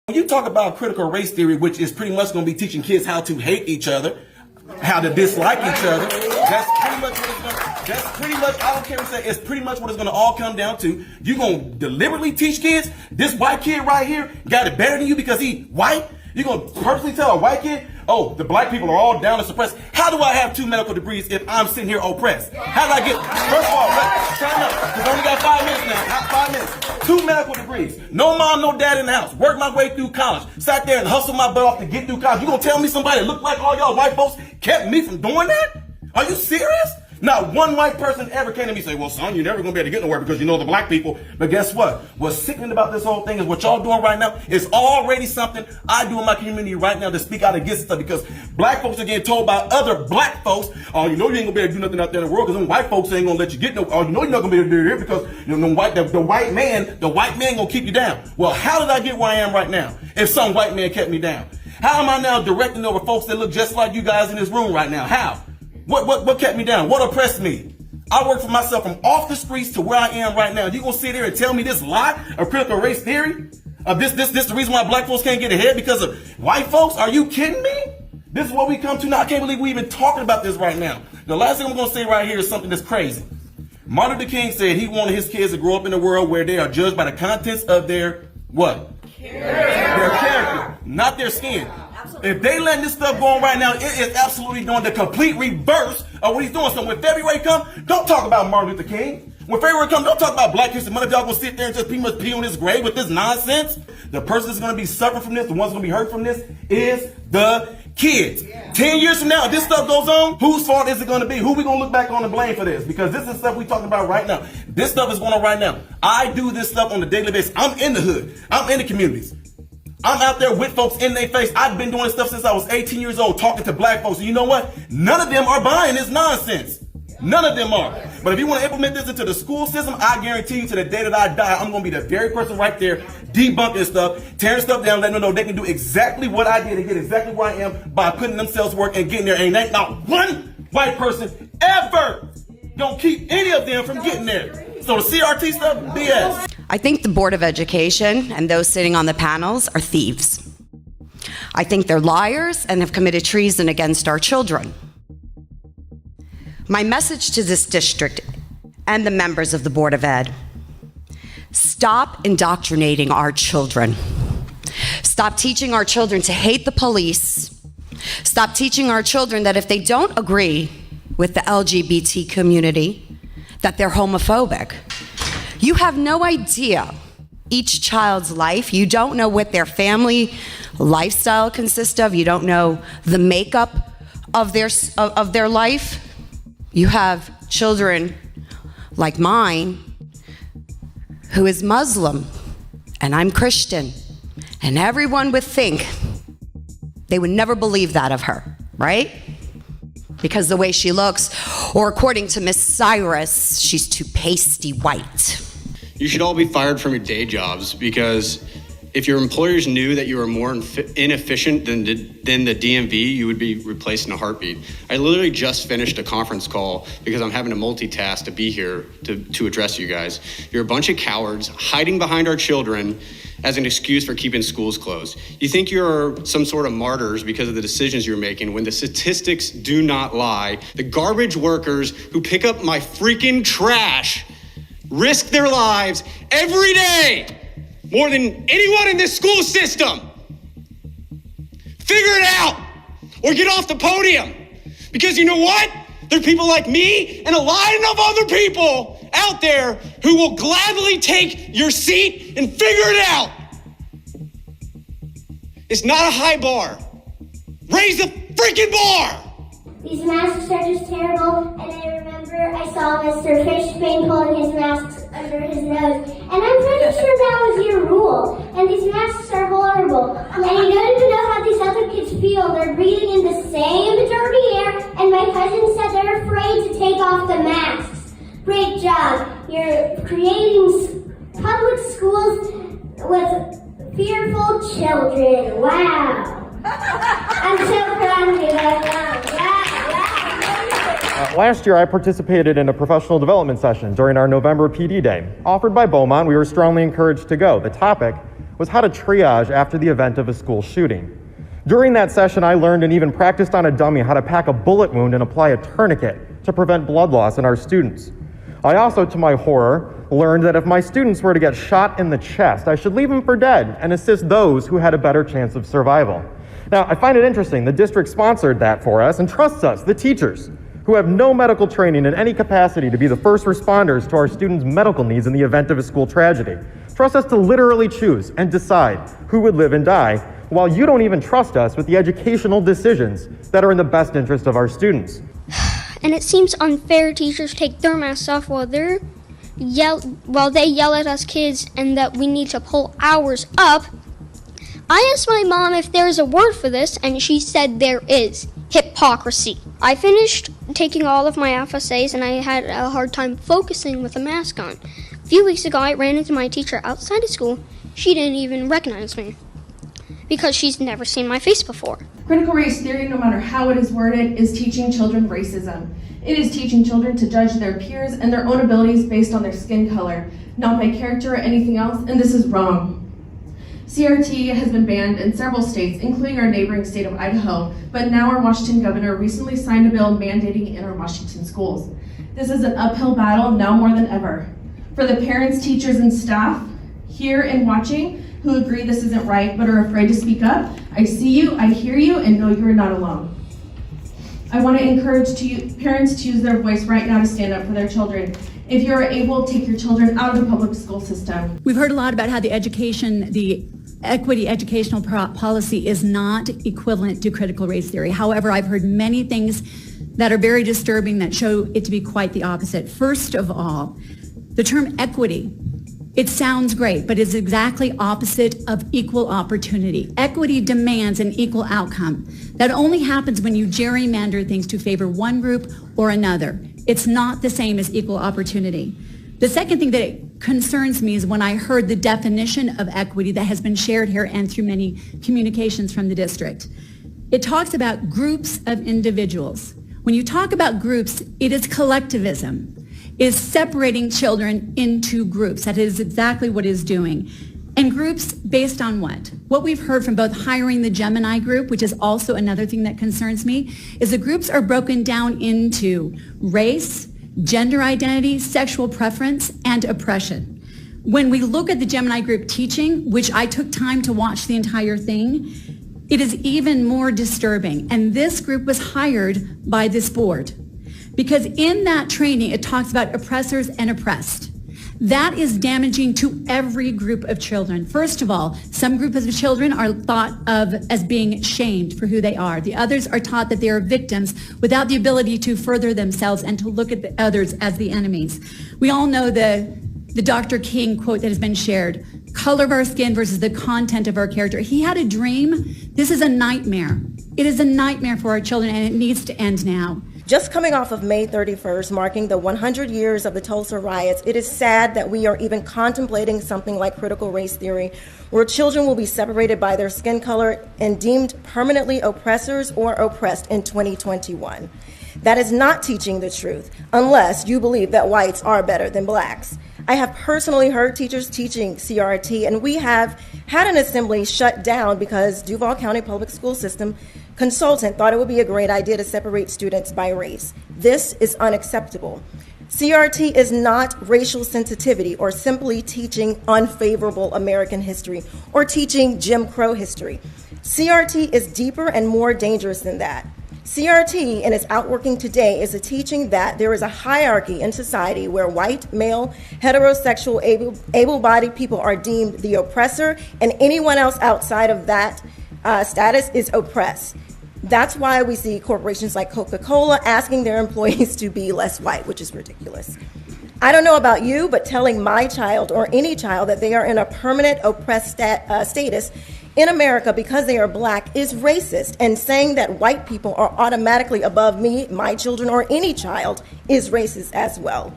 When you talk about critical race theory, which is pretty much going to be teaching kids how to hate each other, how to dislike each other, that's pretty much what it's going to, that's pretty much, I don't care what you say, it's pretty much what it's going to all come down to. You're going to deliberately teach kids, this white kid right here got it better than you because he white? You're going to purposely tell a white kid, oh, the black people are all down and suppressed. How do I have 2 medical degrees if I'm sitting here oppressed? How did I get, first of all, try up, because I only got 5 minutes now, 5 minutes. 2 medical degrees. No mom, no dad in the house. Worked my way through college. Sat there and hustled my butt off to get through college. You gonna tell me somebody that looked like all y'all white folks kept me from doing that? Are you serious? Not one white person ever came to me and say, well, son, you're never going to be able to get nowhere because you know the black people. But guess what? What's sickening about this whole thing is what y'all doing right now is already something I do in my community right now to speak out against stuff, because black folks are getting told by other black folks, oh, you know you ain't going to be able to do nothing out there in the world because them white folks ain't going to let you get no, oh, you know you're not going to be able to do it here because you know, the white man going to keep you down. Well, how did I get where I am right now if some white man kept me down? How am I now directing over folks that look just like you guys in this room right now? How? What kept me down? What oppressed me? I worked for myself from off the streets to where I am right now. You gonna sit here and tell me this lie of critical race theory? This the reason why black folks can't get ahead because of white folks? Are you kidding me? This is what we come to now. I can't believe we even talking about this right now. The last thing I'm gonna say right here is something that's crazy. Martin Luther King said he wanted his kids to grow up in a world where they are judged by the contents of their what? Their character, not their skin. If they letting this stuff go on right now, it is absolutely doing the complete reverse of what he's doing. So when February comes, don't talk about Martin Luther King. When February comes, don't talk about Black History Month. If y'all gonna sit there and just pretty much pee on his grave with this nonsense, the person that's gonna be suffering from this, the one's gonna be hurt from this, is the kids. 10 years from now, if this stuff goes on, whose fault is it gonna be? Who we gonna look back on and blame for this? Because this is stuff we talking about right now. This stuff is going on right now. I do this stuff on a daily basis. I'm in the hood. I'm in the communities. I'm out there with folks in their face. I've been doing this stuff since I was 18 years old, talking to black folks. And you know what? None of them are buying this nonsense. None of them are. But if you want to implement this into the school system, I guarantee you to the day that I die, I'm going to be the very person right there debunking stuff, tearing stuff down, letting them know they can do exactly what I did and get exactly where I am by putting themselves to work and getting there. And ain't not one white person ever going to keep any of them from getting there. So the CRT stuff, BS. I think the Board of Education and those sitting on the panels are thieves. I think they're liars and have committed treason against our children. My message to this district and the members of the Board of Ed: stop indoctrinating our children. Stop teaching our children to hate the police. Stop teaching our children that if they don't agree with the LGBT community, that they're homophobic. You have no idea each child's life. You don't know what their family lifestyle consists of. You don't know the makeup of their life. You have children like mine who is Muslim and I'm Christian, and everyone would think, they would never believe that of her, right? Because the way she looks, or according to Miss Cyrus, she's too pasty white. You should all be fired from your day jobs, because if your employers knew that you were more inefficient than the DMV, you would be replaced in a heartbeat. I literally just finished a conference call because I'm having to multitask to be here to address you guys. You're a bunch of cowards hiding behind our children as an excuse for keeping schools closed. You think you're some sort of martyrs because of the decisions you're making, when the statistics do not lie. The garbage workers who pick up my freaking trash risk their lives every day more than anyone in this school system. Figure it out or get off the podium. Because you know what? There are people like me and a line of other people out there who will gladly take your seat and figure it out. It's not a high bar. Raise the freaking bar. These masks are just terrible, and I remember I saw Mr. Fishbane pulling his masks under his nose, and I'm pretty sure that was your rule. And these masks are horrible, and you don't even know how these other kids feel. They're breathing in the same dirty air, and my cousin said they're afraid to take off the masks. Great job. You're creating public schools with fearful children. Wow. I'm so proud of you right now. Wow. Last year, I participated in a professional development session during our November PD Day. Offered by Beaumont, we were strongly encouraged to go. The topic was how to triage after the event of a school shooting. During that session, I learned and even practiced on a dummy how to pack a bullet wound and apply a tourniquet to prevent blood loss in our students. I also, to my horror, learned that if my students were to get shot in the chest, I should leave them for dead and assist those who had a better chance of survival. Now, I find it interesting the district sponsored that for us and trusts us, the teachers, who have no medical training in any capacity to be the first responders to our students' medical needs in the event of a school tragedy. Trust us to literally choose and decide who would live and die, while you don't even trust us with the educational decisions that are in the best interest of our students. And it seems unfair teachers take their masks off while they yell at us kids and that we need to pull ours up. I asked my mom if there is a word for this, and she said there is. Hypocrisy. I finished taking all of my FSAs and I had a hard time focusing with a mask on. A few weeks ago, I ran into my teacher outside of school. She didn't even recognize me because she's never seen my face before. Critical race theory, no matter how it is worded, is teaching children racism. It is teaching children to judge their peers and their own abilities based on their skin color, not by character or anything else, and this is wrong. CRT has been banned in several states, including our neighboring state of Idaho, but now our Washington governor recently signed a bill mandating it in our Washington schools. This is an uphill battle now more than ever. For the parents, teachers, and staff here and watching who agree this isn't right but are afraid to speak up, I see you, I hear you, and know you are not alone. I want to encourage parents to use their voice right now to stand up for their children. If you are able, take your children out of the public school system. We've heard a lot about how the equity educational policy is not equivalent to critical race theory. However, I've heard many things that are very disturbing that show it to be quite the opposite. First of all, the term equity, it sounds great, but it's exactly opposite of equal opportunity. Equity demands an equal outcome. That only happens when you gerrymander things to favor one group or another. It's not the same as equal opportunity. The second thing that concerns me is when I heard the definition of equity that has been shared here and through many communications from the district. It talks about groups of individuals. When you talk about groups, it is collectivism. It is separating children into groups. That is exactly what it is doing. And groups based on what? What we've heard from both hiring the Gemini group, which is also another thing that concerns me, is the groups are broken down into race, gender identity, sexual preference, and oppression. When we look at the Gemini group teaching, which I took time to watch the entire thing, it is even more disturbing. And this group was hired by this board. Because in that training, it talks about oppressors and oppressed. That is damaging to every group of children. First of all, some groups of children are thought of as being shamed for who they are. The others are taught that they are victims without the ability to further themselves and to look at the others as the enemies. We all know the Dr. King quote that has been shared, color of our skin versus the content of our character. He had a dream. This is a nightmare. It is a nightmare for our children, and it needs to end now. Just coming off of May 31st, marking the 100 years of the Tulsa riots, it is sad that we are even contemplating something like critical race theory, where children will be separated by their skin color and deemed permanently oppressors or oppressed in 2021. That is not teaching the truth, unless you believe that whites are better than blacks. I have personally heard teachers teaching CRT, and we have had an assembly shut down because Duval County Public School System consultant thought it would be a great idea to separate students by race. This is unacceptable. CRT is not racial sensitivity or simply teaching unfavorable American history or teaching Jim Crow history. CRT is deeper and more dangerous than that. CRT, in its outworking today, is a teaching that there is a hierarchy in society where white, male, heterosexual, able-bodied people are deemed the oppressor, and anyone else outside of that status is oppressed. That's why we see corporations like Coca-Cola asking their employees to be less white, which is ridiculous. I don't know about you, but telling my child or any child that they are in a permanent oppressed status in America because they are black is racist, and saying that white people are automatically above me, my children, or any child is racist as well.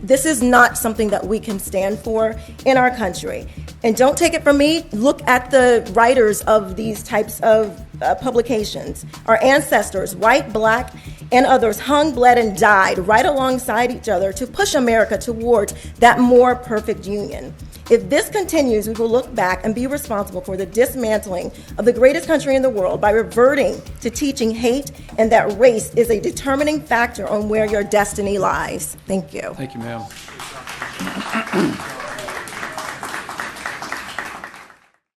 This is not something that we can stand for in our country. And don't take it from me, look at the writers of these types of publications. Our ancestors, white, black, and others, hung, bled, and died right alongside each other to push America towards that more perfect union. If this continues, we will look back and be responsible for the dismantling of the greatest country in the world by reverting to teaching hate and that race is a determining factor on where your destiny lies. Thank you. Thank you, ma'am.